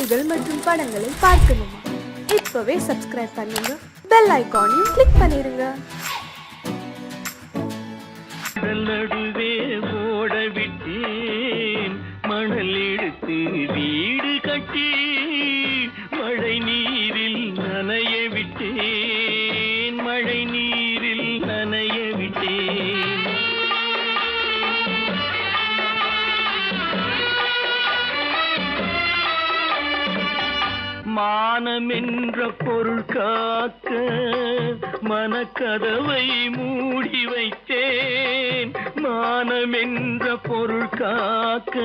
பாடல்கள் மற்றும் படங்களை பார்க்கணுமா? இப்பவே சப்ஸ்கிரைப் பண்ணுங்க, பெல் ஐகானையும் கிளிக் பண்ணிருங்க. நடுவே ஓட விட்டேன் மணல் எடுத்து வீடு கட்டி மழை நீரில் நனைய விட்டேன், மழை நீரில் நனைய விட்டேன். மானம் என்ற பொருள் காக்க மனக்கதவை மூடி வைத்தேன், மானம் என்ற பொருள் காக்க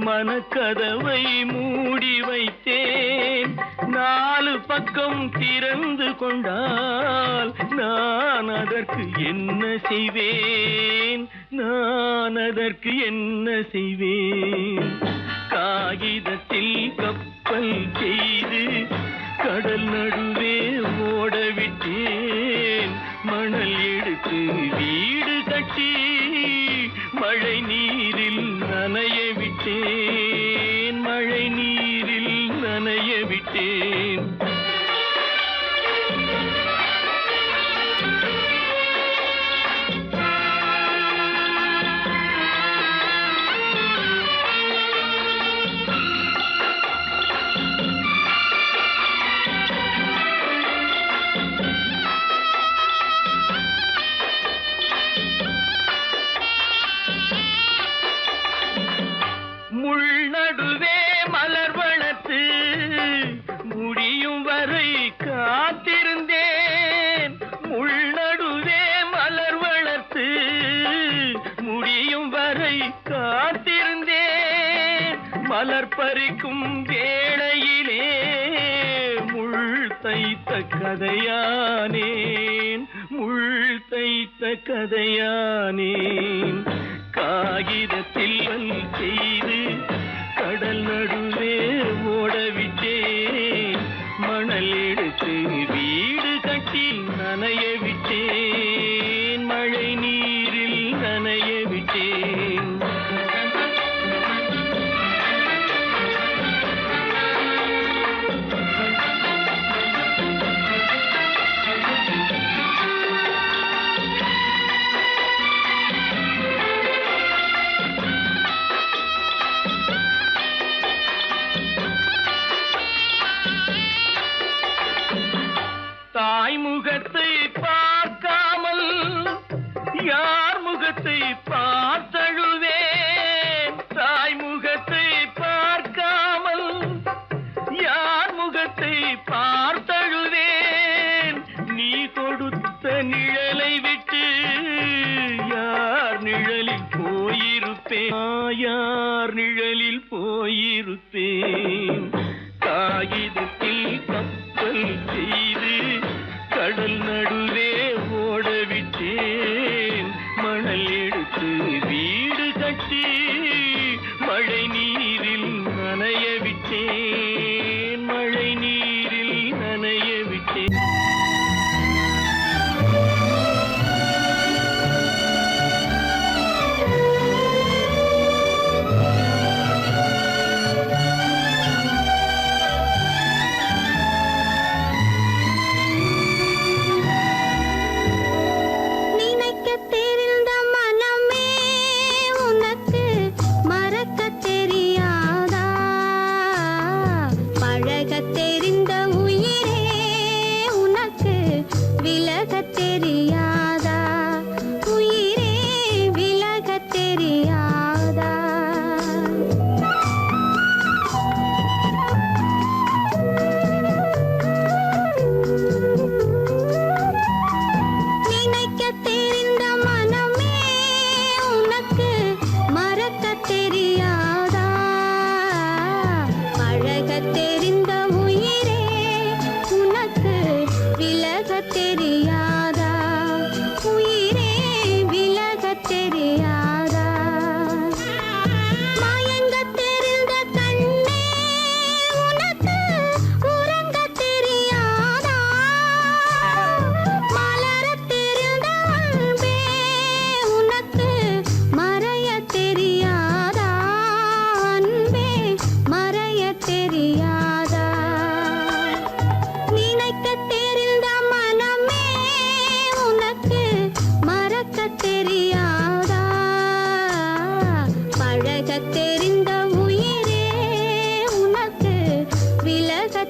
மனக்கதவை மூடி வைத்தேன். நாலு பக்கம் திறந்து கொண்டால் நான் அதற்கு என்ன செய்வேன், நான் அதற்கு என்ன செய்வேன்? காகிதத்தில் கப்பல் செய்து கடல் நடுவே ஓட விட்டேன், மணல் எடுத்து வீடு கட்டி மழை நீரில் நனைய விட்டேன், மழை நீரில் நனைய விட்டேன். நடுவே மலர் வளர்த்து முடியும் வரை காத்திருந்தேன், உள்நடுவே மலர் வளர்த்து முடியும் வரை காத்திருந்தேன். மலர் பறிக்கும் வேளையிலே முள் தைத்த கதையானேன், முள் தைத்த கதையானேன். காகிதத்தில் செய்து கடல் நடுவே ஓடவிட்டேன், மணல் எடுத்து வீடு கட்டி நனைய விட்டேன், மழை நீரில் நனைய விட்டேன். தாய் முகத்தை பார்க்காமல் யார் முகத்தை பார்த்தழுவேன், தாய் முகத்தை பார்க்காமல் யார் முகத்தை பார்த்தழுவேன். நீ கொடுத்த நிழலை விட்டு யார் நிழலில் போயிருப்பேன், யார் நிழலில் போயிருப்பேன். காகிதத்தில் கப்பல் செய்து கடல் நடுவே ஓடவிட்டேன், மணல் எடுத்து வீடு கட்டி மழை நீரில் நனைய விட்டேன், மழை நீரில் நனைய விட்டேன்.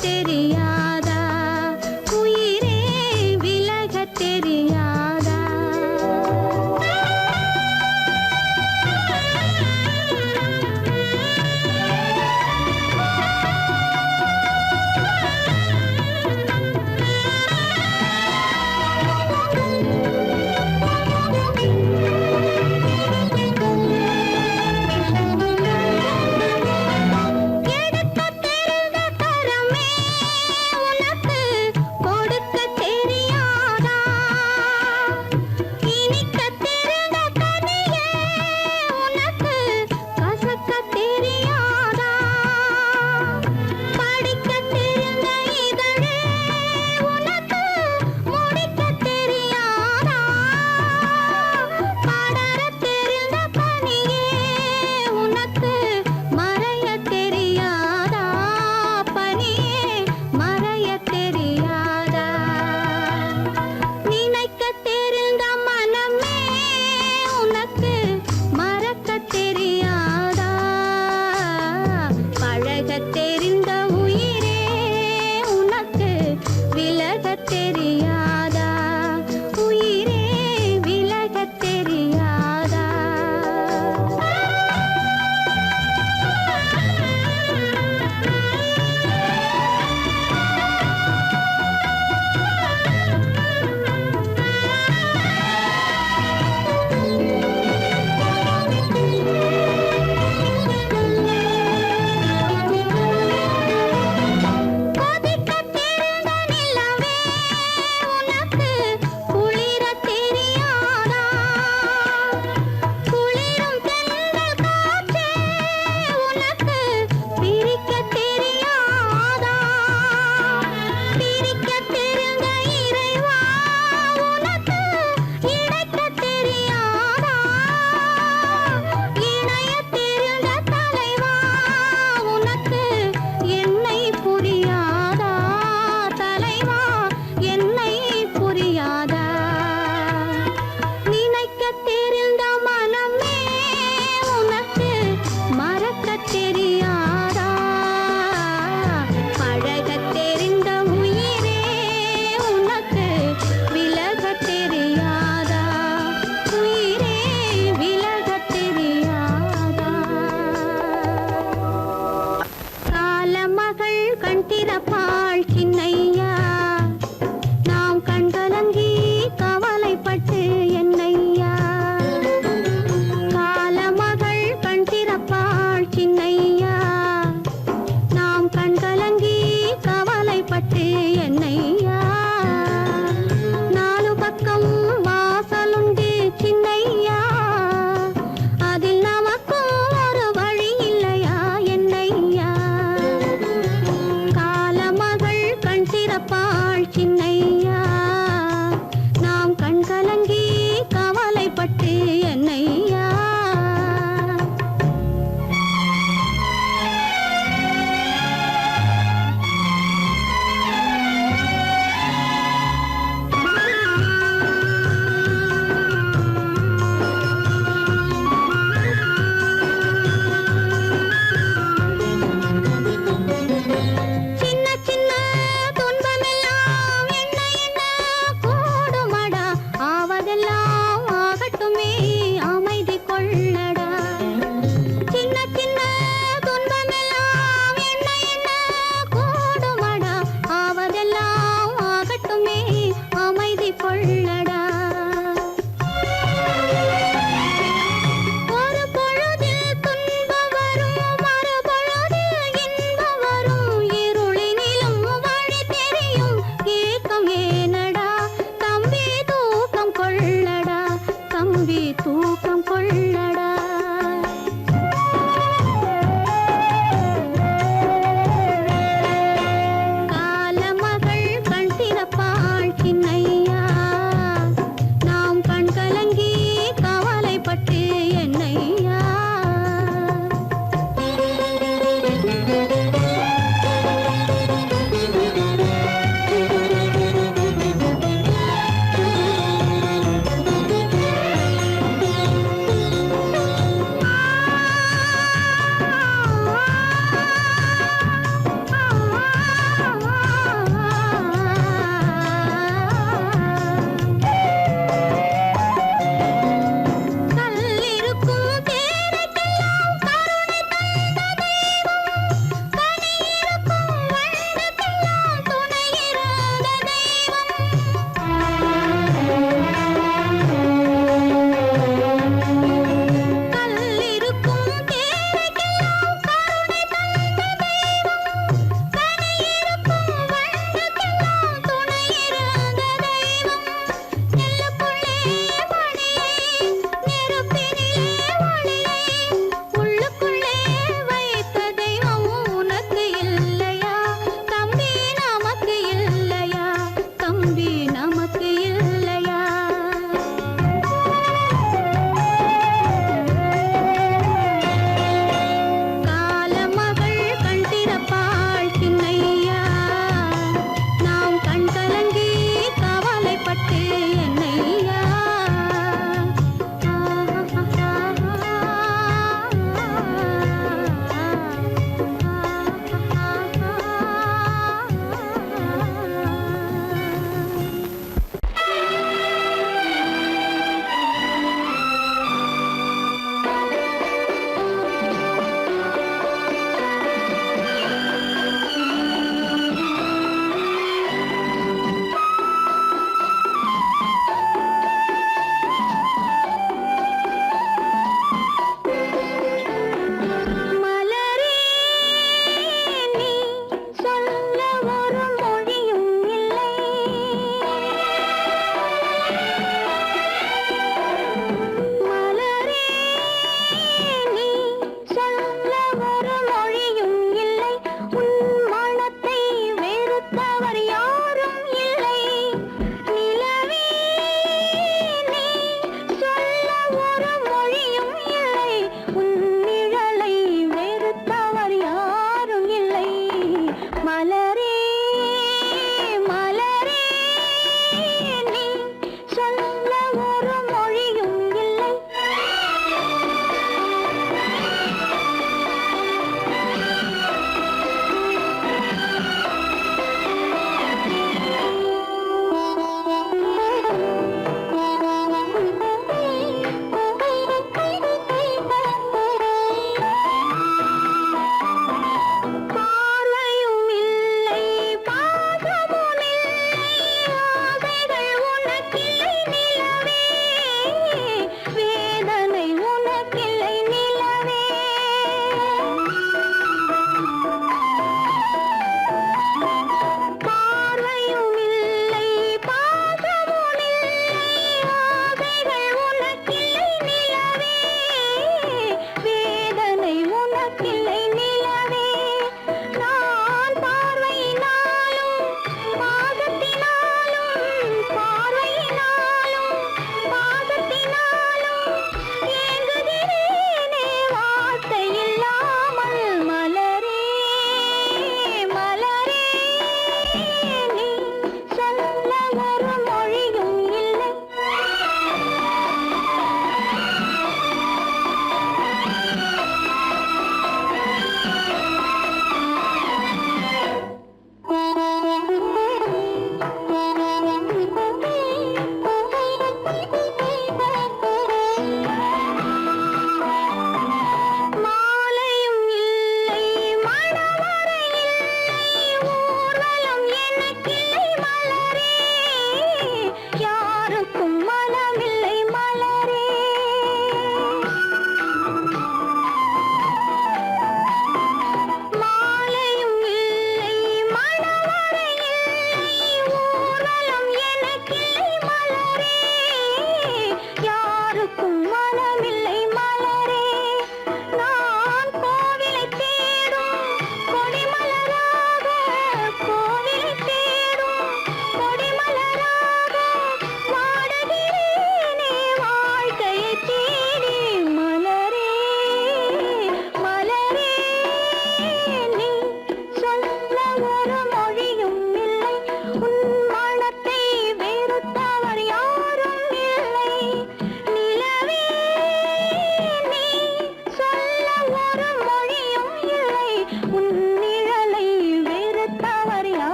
தெரியாதா உயிரே விலக தெரியாதா எடுக்க தெரிந்த கரமே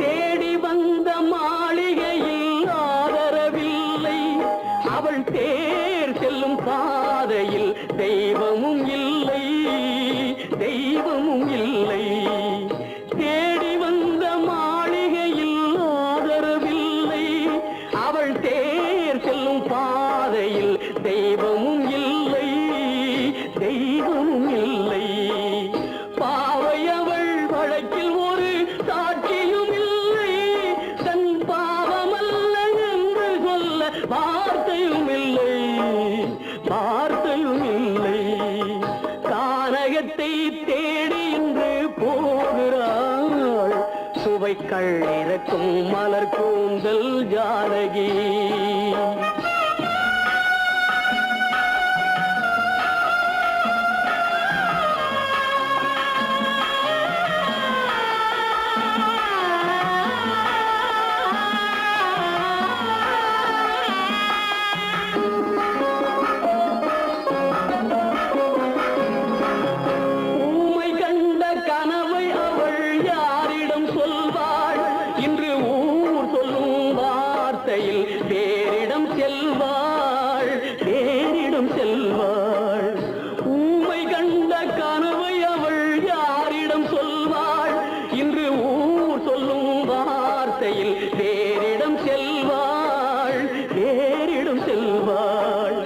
தேடி வந்த மாளிகையில் ஆதரவில்லை, அவள் தேர் செல்லும் பாதையில் தெய்வமும் இல்லை, தெய்வமும் இல்லை. தேடி வந்த மாளிகையில் ஆதரவில்லை, அவள் தேர் செல்லும் பாதையில் தெய்வமும் இல்லை, தெய்வமும் இல்லை. பாவை அவள் வழக்கில் ஒரு சாட்சியும் இல்லை, தன் பாவமல்ல என்று சொல்ல வார்த்தையும் இல்லை, வார்த்தையும் இல்லை. கானகத்தை தேடி இன்று போகிறாள், சுவைக்கள் இறக்கும் மலர் கூந்தல் ஜானகி. ஊமை கண்ட கனவை அவள் யாரிடம் சொல்வாள், இன்று ஊர் சொல்லும் வார்த்தையில் வேறிடம் செல்வாள், வேறிடம் செல்வாள். ஊமை கண்ட கனவை அவள் யாரிடம் சொல்வாள், இன்று ஊர் சொல்லும் வார்த்தையில் வேறிடம் செல்வாள், வேறிடம் செல்வாள்.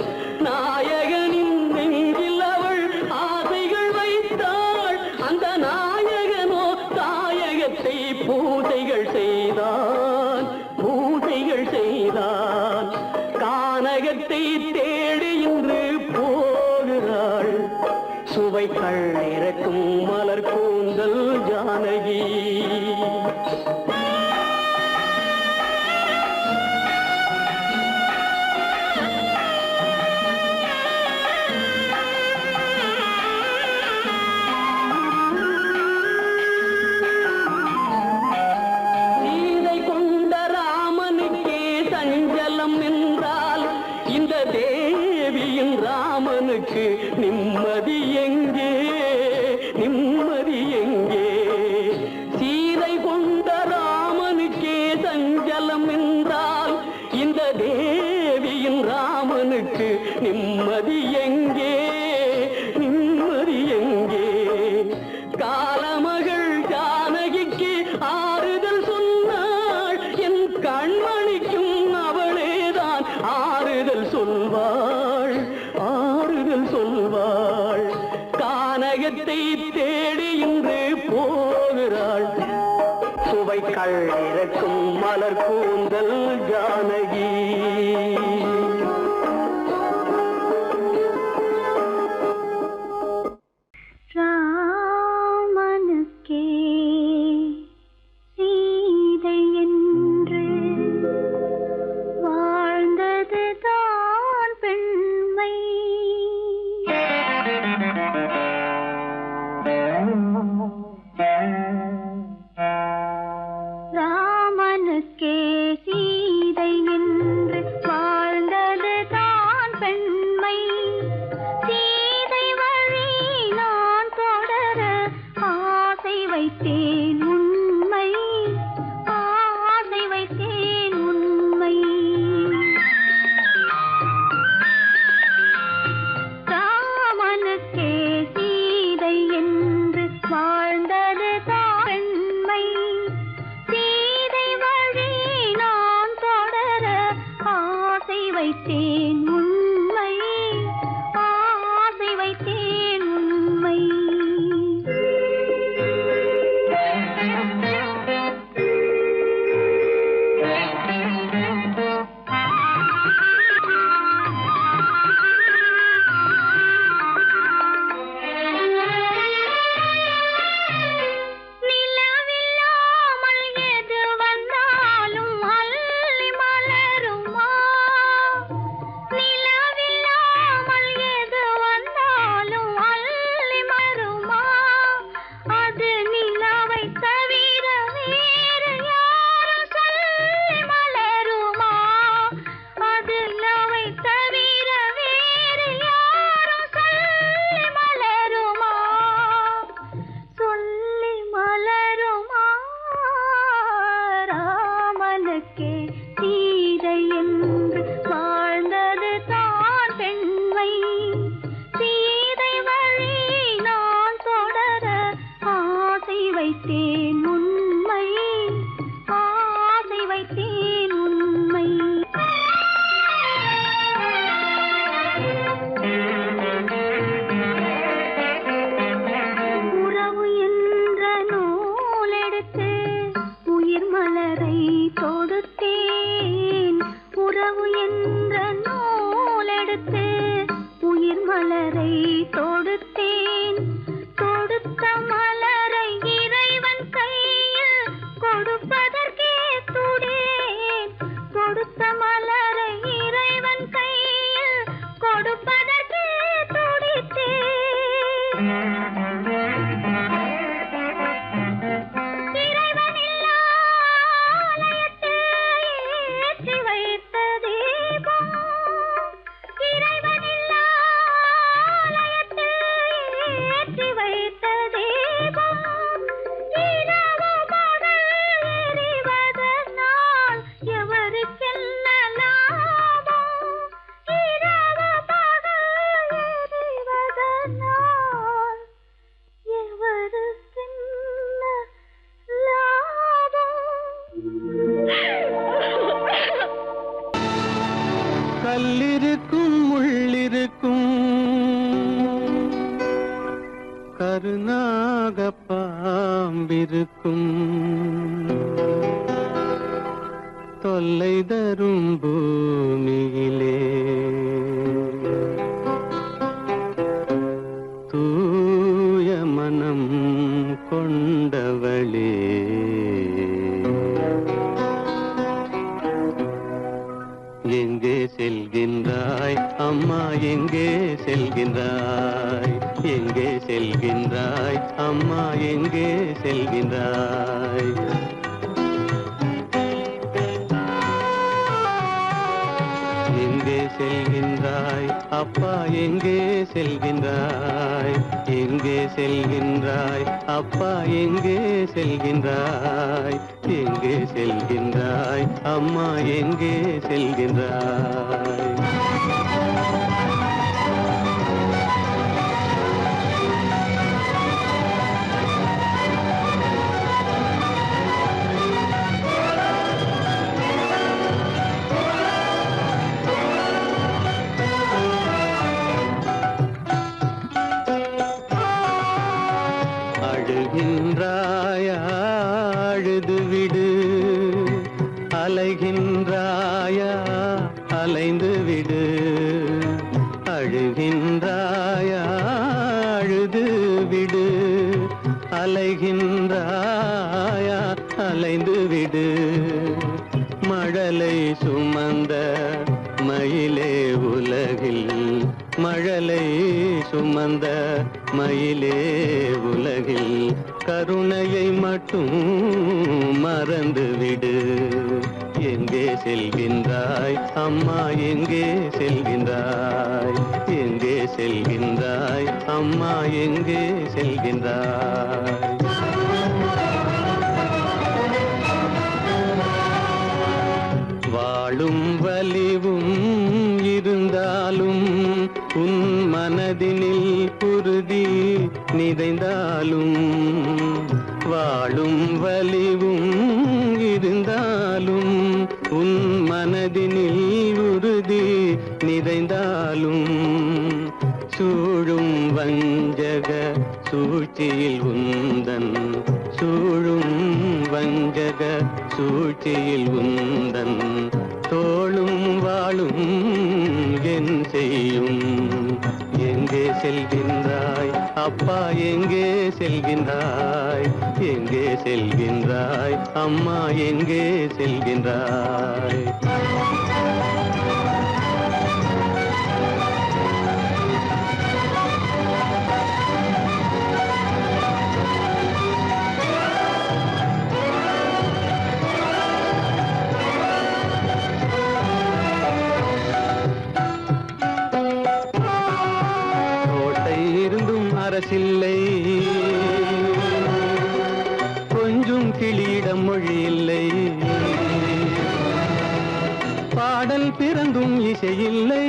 நாயகனின் நெஞ்சில் அவள் ஆசைகள் வைத்தாள், அந்த நாயகனோ தாயகத்தை பூசைகள் செய்தான், பூசைகள் செய்தான். கானகத்தை தேடி இன்று போகிறாள், சுவைக்கள் இறக்கும் மலர் கூந்தல் ஜானகி. சீதை கொண்ட ராமனுக்கே சஞ்சலம் என்றால், இந்த தேவியின் ராமனுக்கு நிம்மதி எங்கே, நிம்மதி எங்கே? சீதை கொண்ட ராமனுக்கே சஞ்சலம் என்றால், இந்த தேவியின் ராமனுக்கு நிம்மதி எங்கே, நிம்மதி எங்கே? காலமகள் ஜானகிக்கு ஆறுதல் சொன்னாள், என் கண்மணிக்கும் அவளேதான் ஆறுதல் சொல்வாள், ஆறுதல் சொல்வாள். கானகத்தை தேடி இன்று போகிறாள், சுவைக்கள் இறக்கும் மலர் கூந்தல் ஜானகி. ராமனுக்கே சீதை என்று வாழ்ந்தது தான் பெண்மை. ராமனுக்கே சீதை என்று தொடுத்தேன். தொடுத்த மலரை இறைவன் கையில் கொடுப்பதற்கே துடித்தேன். கொடுத்த மலரை இறைவன் கையில் கொடுப்பதற்கே துடித்தேன். இறைவனில்லா ஆலயத்தில் ஏற்றி வைத்த தீபம். இறைவனில்லா ஆலயத்தில் ஏற்றி வைத்த தீபம். இரவு பகல் எரிவதனால் எவருக்கென்ன லாபம்? இரவு பகல் எரிவதனால் எவருக்கென்ன லாபம்? கல்லிருக்கும் முள்ளிருக்கும் கருநாக பாம்பிருக்கும் தொல்லை தரும் பூமியிலே தூய மனம் கொண்டவளே எங்கே செல்கின்றாய் அம்மா எங்கே செல்கின்றாய்? எங்கே செல்கின்றாய் அம்மா எங்கே செல்கின்றாய்? எங்கே செல்கின்றாய் அப்பா எங்கே செல்கின்றாய்? எங்கே செல்கின்றாய் அப்பா எங்கே செல்கின்றாய்? எங்கே செல்கின்றாய் அம்மா எங்கே செல்கின்றாய்? அழுகின்றாயா அழுது விடு, அலைகின்றாயா அலைந்து விடு. அழுகின்றாயா அழுது விடு, அலைகின்றாயா அலைந்து விடு. மழலை சுமந்த மயிலே உலகில், மழலை சுமந்த மயிலே உலகில் கருணையை மட்டும் மறந்துவிடு. எங்கே செல்கின்றாய் அம்மா எங்கே செல்கின்றாய்? எங்கே செல்கின்றாய் அம்மா எங்கே செல்கின்றாய்? வாழும் வலிவும் இருந்தாலும் உன் மனதினில் உறுதி நிறைந்தாலும், வாழும் வலிவும் இருந்தாலும் உன் மனதினில் உறுதி நிறைந்தாலும், சூழும் வஞ்சக சூழ்ச்சியில் உந்தன், சூழும் வஞ்சக சூழ்ச்சியில் உந்தன் தோளும் வாழும் என் செய்யும். எங்கே செல்கின்றாய் அப்பா எங்கே செல்கின்றாய்? எங்கே செல்கின்றாய் அம்மா எங்கே செல்கின்றாய்? அரசில்லை, கொஞ்சம் கிளியிடம் மொழி இல்லை. பாடல் பிறந்தும் இசையில்லை.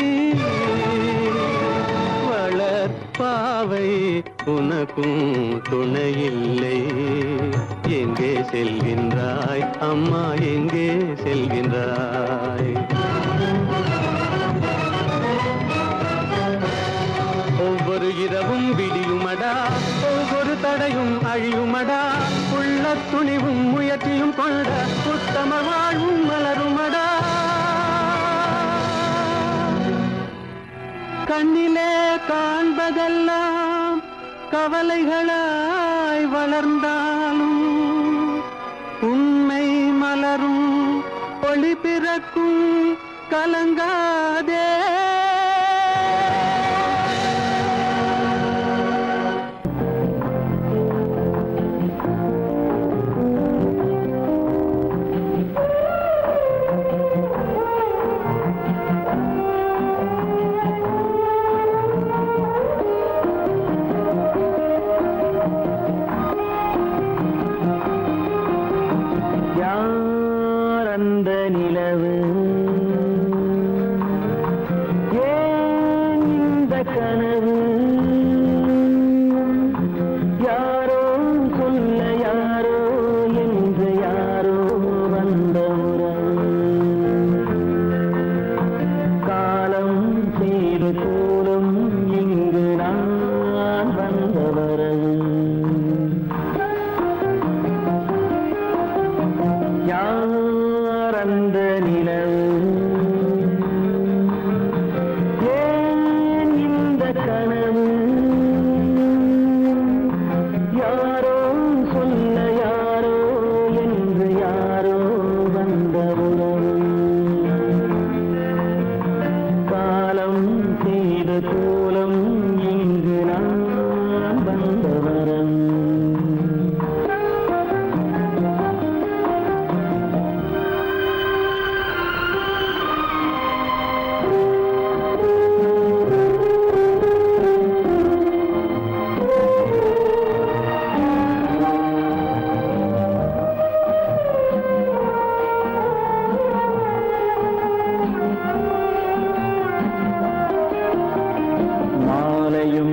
வளர் பாவை உனக்கும் துணையில்லை. எங்கே செல்கின்றாய் அம்மா எங்கே செல்கின்றாய்? ஒவ்வொரு இரவும் விடியுமடா, ஒவ்வொரு தடையும் அழியுமடா. உள்ள துணிவும் முயற்சியும் கொண்ட உத்தம வாழ்வும் மலருமடா. கண்ணிலே காண்பதெல்லாம் கவலைகளாய் வளர்ந்தாலும் உண்மை மலரும் ஒளி பிறக்கும் கலங்காதே. அந்த நிலவு ஏன் இந்த கனவு யாரோ சொல்ல யாரோ என்று யாரோ வந்த உறவு காலம் செய்து கூறும் இங்கு நான் வந்த வரவு அந்த நிலவு ஏன் இந்த கனவு யாரோ சொல்ல யாரோ என்று யாரோ வந்த உறவு காலம் செய்த கோலம் இங்கு நான் வந்த வரவு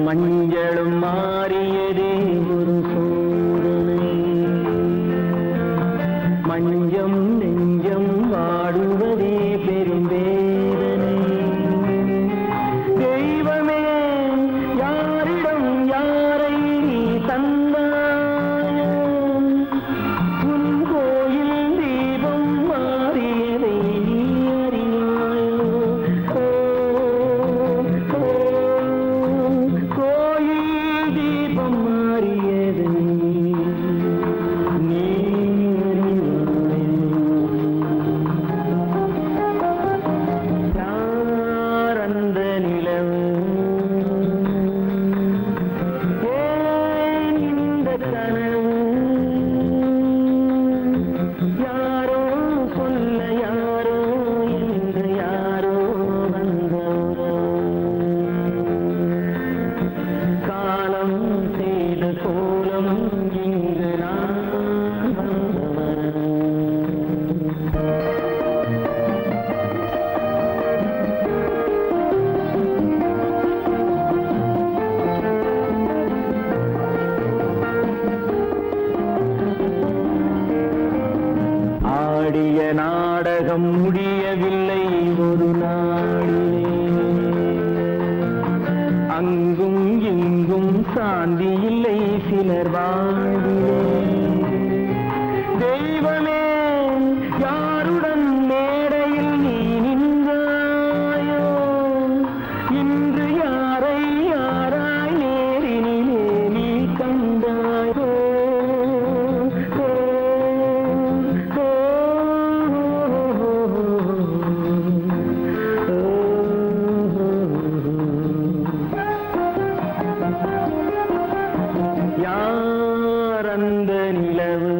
மஞ்சளும் மாறியதே ஒரு சோதனை மஞ்சம் நெஞ்சம் வாடுவதே பெரும் வேதனை தெய்வமே யாரிடம் யாரை நீ தந்தாயோ உன் கோயில் தீபம் மாறியதை நீ அறியாயோ தீபம் மாறியது நீ யார் அந்த நிலவு ஏன் இந்த கனவு யாரோ சொல்ல யாரோ என்று யாரோ வந்த காலம் செய்த கோலம் இங்கு நான் வந்தவர் ஆடிய நாடகம் முடியவில்லை ஒரு நாளிலே அங்கும் இங்கும் சாந்தி இல்லை சிலர் வாழ்விலே தெய்வமே யாருடன் மேடையில் நீ நின்றாயோ இன்று யாரை யாராய் நேரினிலே நீ கண்டாயோ யார் அந்த நிலவு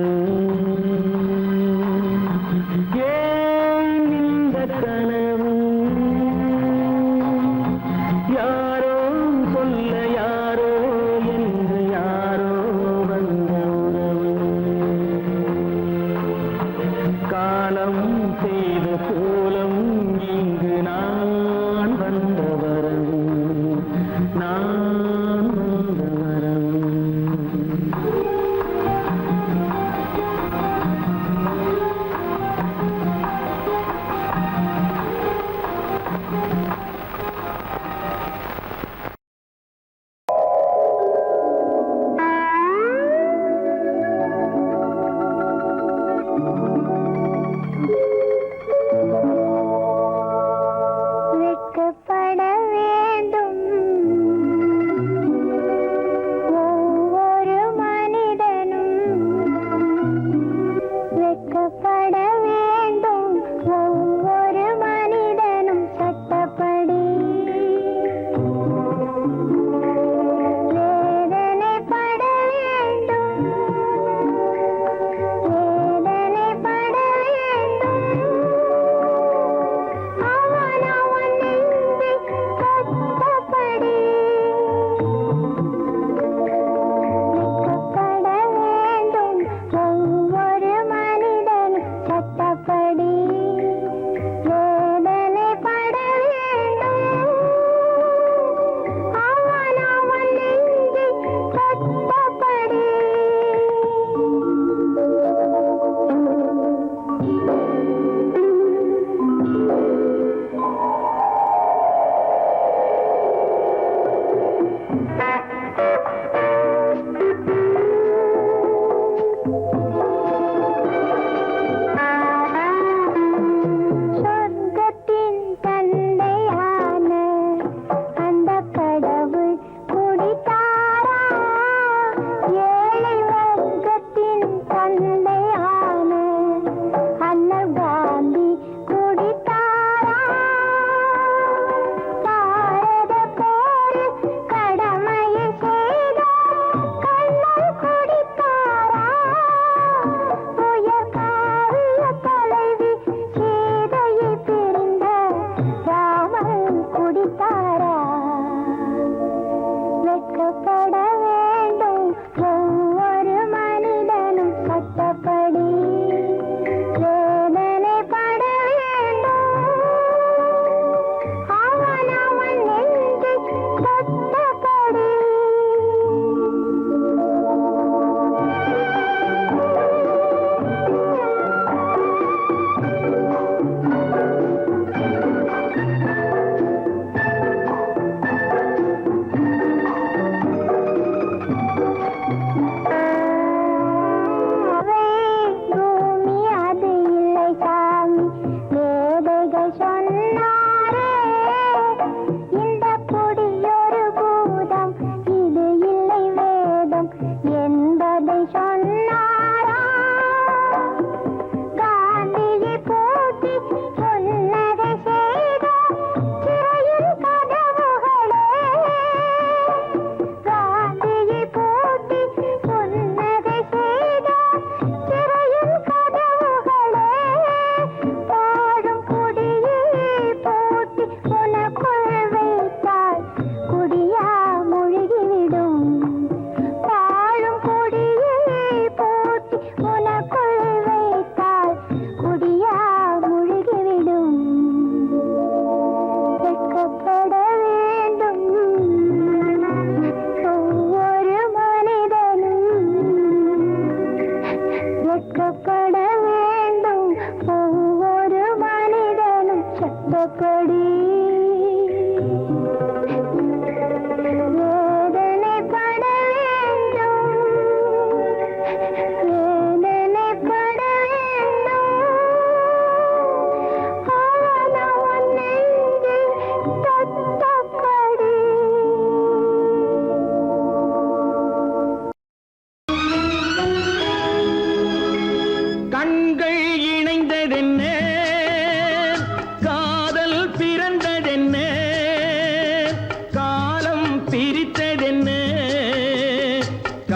ஏன் இந்த கனவு யாரோ சொல்ல யாரோ என்று யாரோ வந்த உறவு காலம் செய்த கோலம் இங்கு நான் வந்த வரவு நான் வந்த வரவு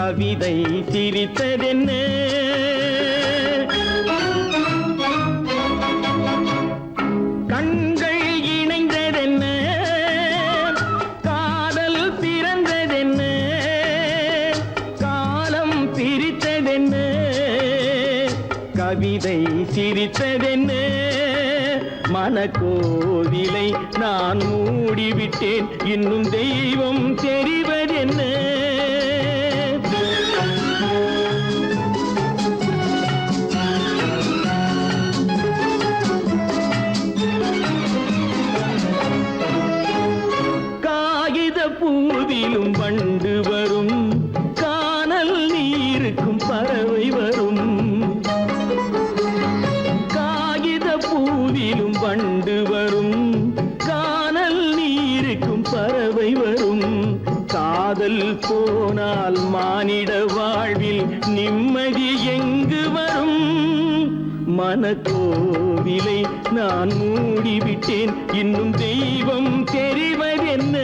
கவிதை சிரித்ததென்ன கண்கள் இணைந்ததென்ன காதல் பிறந்ததென்ன காலம் பிரித்ததென்ன கவிதை சிரித்ததென்ன மனக்கோவிலை நான் மூடிவிட்டேன் இன்னும் தெய்வம் தெரிவதென்ன காகித பூவிலும் வண்டு வரும் கானல் நீருக்கும் பறவை வரும் பூவிலும் வண்டு வரும் கானல் நீருக்கும் பறவை வரும் காதல் போனால் மானிட வாழ்வில் நிம்மதி எங்கு வரும் மனக்கோவிலை நான் மூடிவிட்டேன் இன்னும் தெய்வம் தெரிவதென்ன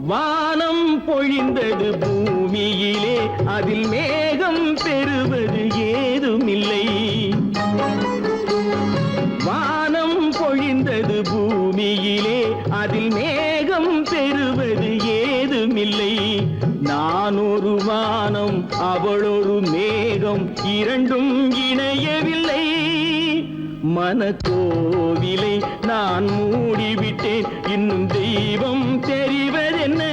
வானம் பொழிந்தது பூமியிலே அதில் மேகம் பெறுவது ஏதுமில்லை வானம் பொழிந்தது பூமியிலே அதில் மேகம் பெறுவது ஏதுமில்லை நான் ஒரு வானம் அவளொரு மேகம் இரண்டும் இணையவில்லை மனக்கோவிலை நான் மூடிவிட்டேன் இன்னும் தெய்வம் தெரிவதென்ன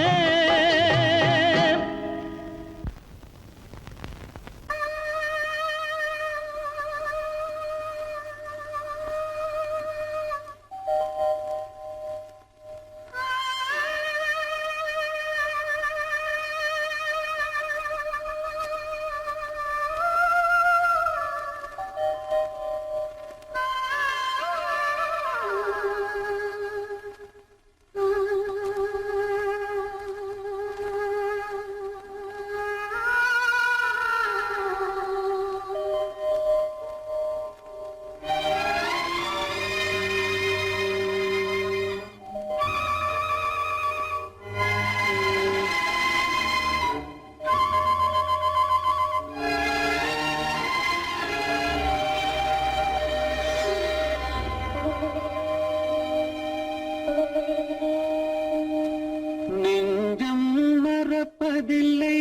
நெஞ்சம் மறப்பதில்லை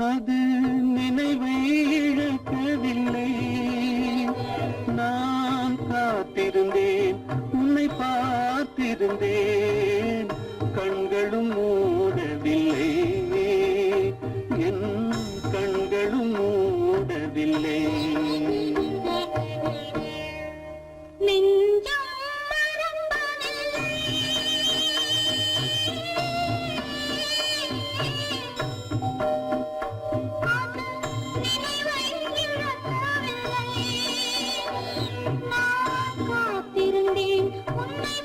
அது நினைவை இழக்கவில்லை நான் காத்திருந்தேன் உன்னை பார்த்திருந்தேன் கண்களும் மூடவில்லை என் கண்களும் மூடவில்லை நெஞ்சம் மறப்பதில்லை அது நினைவை இழக்கவில்லை நான் காத்திருந்தேன் உன்னை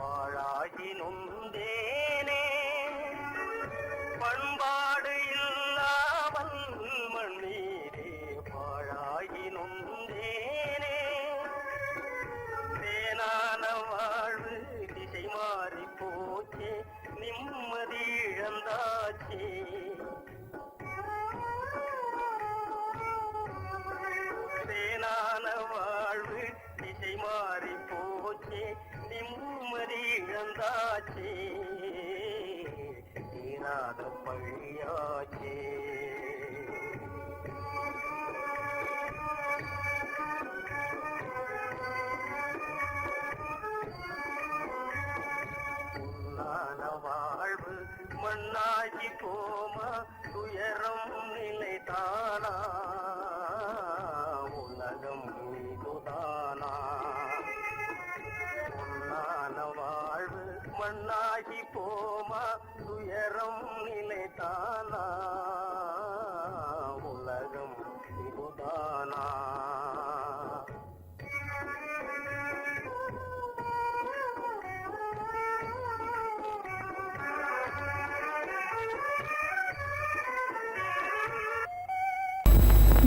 பாழாகி நொந்தேனே பண்பாடு இல்லாமல் மண்ணீரே பாழாகி நொந்தேனே தேனான வாழ்வு திசை மாறி போச்சே நிம்மதி இழந்தாச்சே தேனான வாழ்வு திசை மாறி போச்சே நிம்மதி இழந்தாச்சே தீராத பழியாச்சே பொன்னான வாழ்வு மண்ணாகி போமா துயரம் நிலைதானா உலகம் இதுதானா பொன்னான வாழ்வு மண்ணாகி போமா துயரம் நிலைதானா உலகம் இதுதானா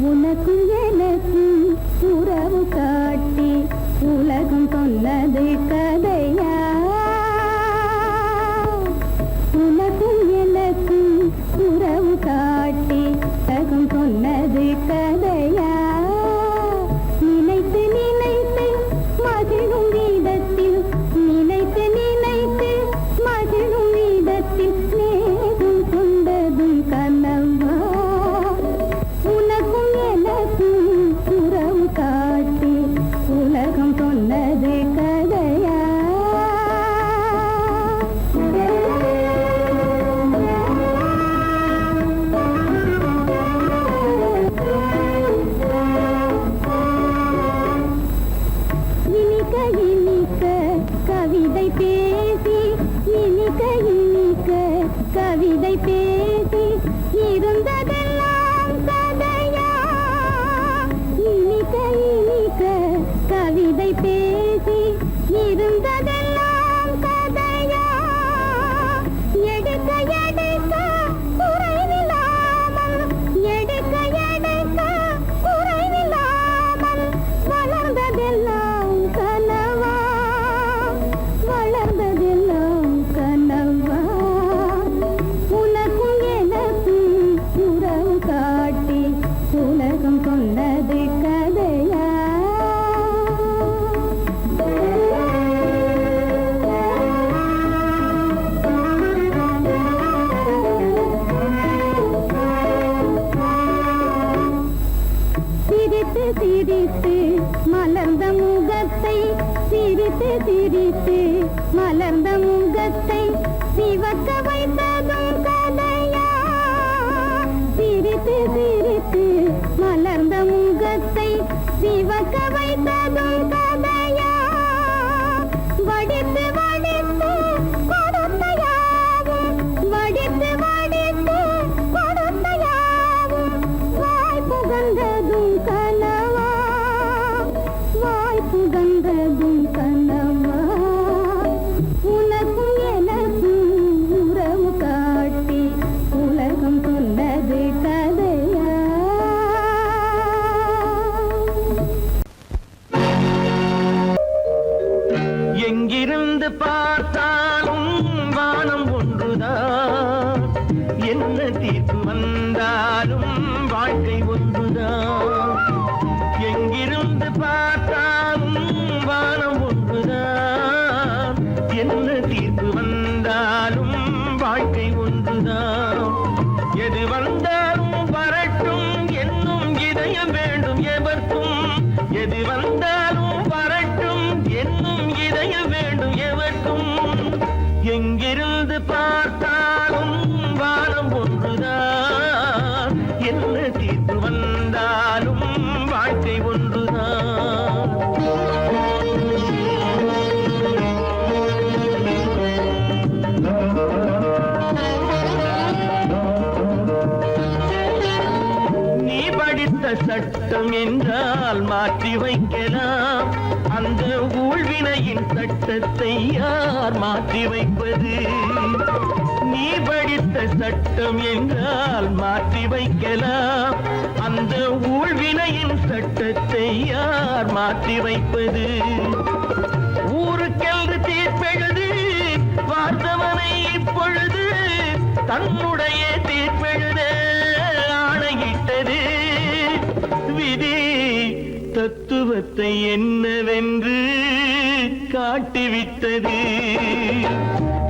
உனக்கும் எனக்கும் உறவு காட்டி உலகம் சொன்னது கதையா உனக்கும் எனக்கும் உறவு காட்டி உலகம் சொன்னது கதையா நினைத்து நினைத்து மகிழும் வீதத்தில் நினைத்து நினைத்து மகிழும் வீதத்தில் நேரும் கொண்டதும் கனவா உனக்கும் எனக்கும் உறவு காட்டி உலகம் சொன்னது கதையா இனிக்க இனிக்க கவிதை பேசி இனிக்க இனிக்க கவிதை பேசி இருந்ததெல்லாம் கதையா இனிக்க இனிக்க கவிதை பேசி இருந்ததெல்லாம் கதையா எடுக்க எடுக்க குறைவில்லாமல் எடுக்க எடுக்க குறைவில்லாமல் வளர்ந்ததெல்லாம் கனவா வளர்ந்ததெல்லாம் கனவா உனக்கும் எனக்கும் உறவு காட்டி உலகம் கொண்டது கதையா சிரித்து சிரித்து மலர்ந்த முகத்தை சிரித்து சிரித்து மலர்ந்த முகத்தை சிவக்க வைத்ததும் கதையா சிரித்து சிரித்து மலர்ந்த முகத்தை சிவக்க வைத்ததும் கதையா வடித்து வடித்து கொடுத்தையாவும் வடித்து வடித்து கொடுத்தையாவும் வாய் புகழ்ந்ததும் கனவா வாய் புகழ்ந்ததும் கனவா உனக்கும் எனக்கும் உறவு காட்டி உலகம் சொன்னது கதையா எங்கிருந்து பார்த்தாலும் வானம் ஒன்றுதான் என்ன தீர்ப்பு வந்தாலும் வாழ்க்கை ஒன்றுதான் எங்கிருந்து பார்த்தாலும் வானம் ஒன்றுதான் என்ன தீர்ப்பு வந்தாலும் வாழ்க்கை ஒன்றுதான் எது வந்தாலும் வரட்டும் என்னும் இதயம் வேண்டும் எவர்க்கும் எது வந்தாலும் வரட்டும் என்னும் இதயம் வேண்டும் எவர்க்கும் எங்கிருந்து பார்த்தாலும் வானம் ஒன்றுதான் என்ன தீர்ப்பு வந்தாலும் வாழ்க்கை ஒன்றுதான் நீ படித்த சட்டம் என்றால் மாற்றி வைக்கலாம் அந்த ஊழ்வினை ஊழ்வினையின் சட்டத்தை யார் மாற்றி வைப்பது? நீ படித்த சட்டம் என்றால் மாற்றி வைக்கலாம். அந்த ஊழ்வினையின் சட்டத்தை யார் மாற்றி வைப்பது? ஊருக்கென்று தீர்ப்பெழுது பார்த்தவனை இப்பொழுது தன்னுடைய தீர்ப்பெழுத ஆணையிட்டது. விதி தத்துவத்தை என்னவென்று காட்டிவிட்டது.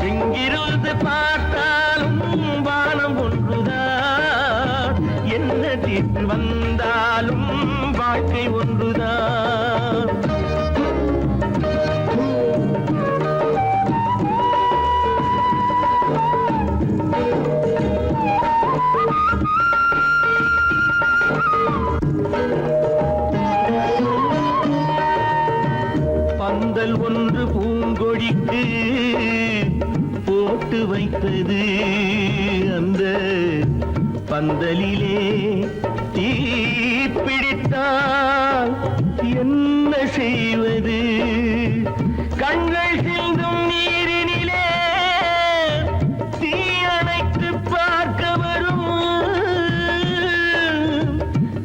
எங்கிருந்து பார்த்தாலும் வானம் ஒன்றுதான், என்ன தீர்ப்பு வந்தாலும் வாழ்க்கை ஒன்றுதான். பந்தல் ஒன்று பூங்கொடிக்கு போட்டு வைத்தது. அந்த பந்தலிலே தீ பிடித்தால் என்ன செய்வது? கண்கள் சிந்தும் நீரினிலே தீ அணைத்து பார்க்க வரும்.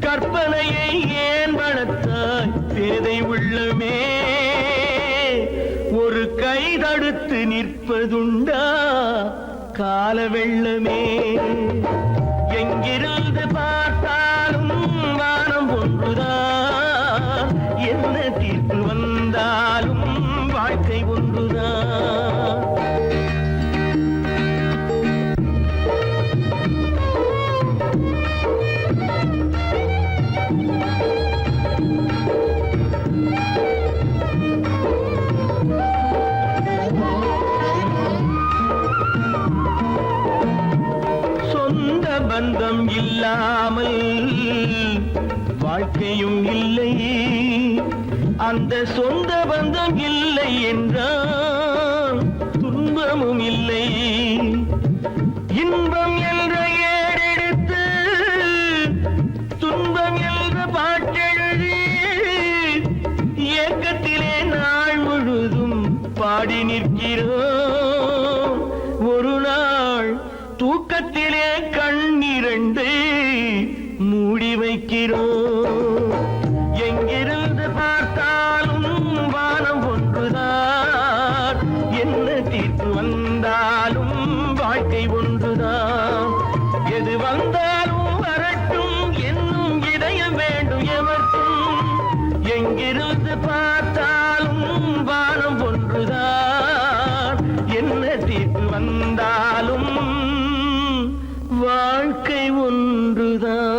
கற்பனையை ஏன் வளர்த்தாய் பேதை உள்ளமே? ஒரு கை தடுத்து நிற்பதுண்டா கால வெள்ளமே? எங்கிருந்து பார்த்தாலும் வானம் ஒன்றுதான், என்ன தீர்ப்பு வந்தாலும் வாழ்க்கை ஒன்றுதான். பந்தம் இல்லாமல் வாழ்க்கையும் இல்லை. அந்த சொந்த பந்தம் இல்லை என்றால் துன்பமும் இல்லை. இன்பம் என்ற ஏறெடுத்து துன்பம் என்ற பாட்டெழுதி ஏக்கத்திலே நாள் முழுதும் பாடி நிற்கிறோம். ஒரு நாள் தூக்கத்திலே கண்ணிரண்டு மூடி வைக்கிறோம். எங்கிருந்து பார்த்தாலும் வானம் ஒன்றுதான், என்ன தீர்ப்பு வந்தாலும் வாழ்க்கை ஒன்றுதான். எது வந்தாலும் வரட்டும் என்னும் இதயம் வேண்டும் எவர்க்கும். எங்கிருந்து பார்த்தாலும் வானம் ஒன்றுதான், என்ன தீர்ப்பு வந்தாலும் வாழ்க்கை ஒன்றுதான்.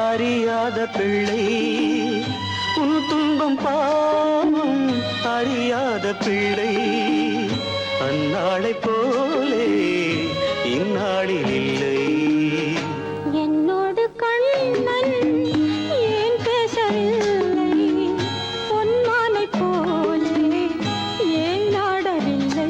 அறியாத பிள்ளை, உன் துன்பம் பாவம் அறியாத பிள்ளை. அந்நாளை போலே இந்நாளில் இல்லை. என்னோடு கண்ணன் ஏன் பேசவில்லை? பொன்மானை போலே ஏன் நாடவில்லை?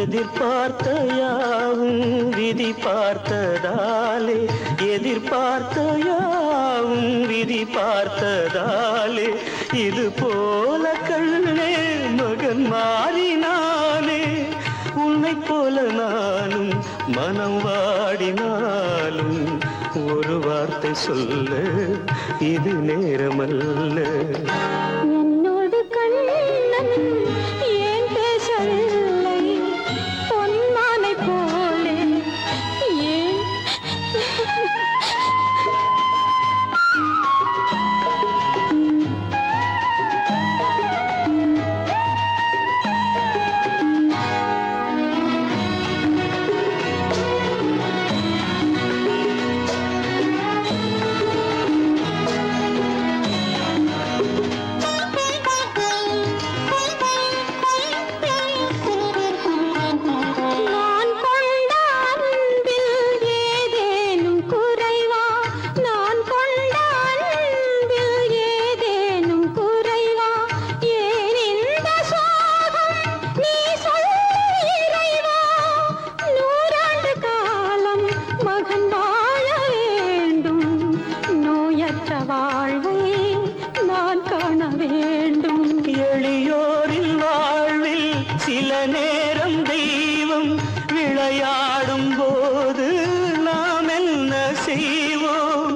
எதிர்பார்த்த யாவும் விதி பார்த்ததாலே எதிர்பார்த்த யாவும் விதி பார்த்ததாலே இது போல கண்ணே மகன் மாறினானே உன்னை போல நானும் மனம் வாடினாலும் ஒரு வார்த்தை சொல்ல இது நேரமல்ல. என்னோடு கண்ணன் ஏன் பேசவில்லை பொன்மானை போலே ஏன் நான் கொண்ட அன்பில் ஏதேனும் குறைவா நான் கொண்ட அன்பில் ஏதேனும் குறைவா ஏன் இந்த சோகம் நீ சொல் இறைவா நூறாண்டு காலம் மகன் வாழ வேண்டும் நோயற்ற வாழ்வை நான் காண வேண்டும். எளியோரின் வாழ்வில் சில நேரம் தெய்வம் விளையாடும் போது நாம் என்ன செய்வோம்?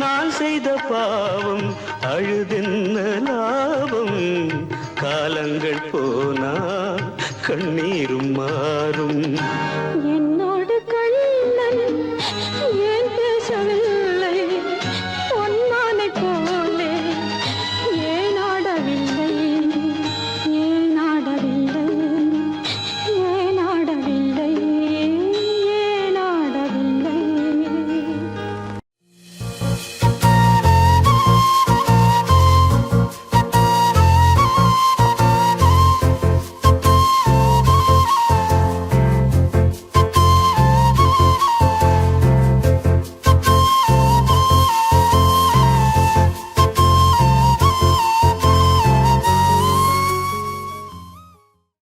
நான் செய்த பாவம் அழுதென்ன லாபம்? காலங்கள் போனா கண்ணீரும் மாறும்.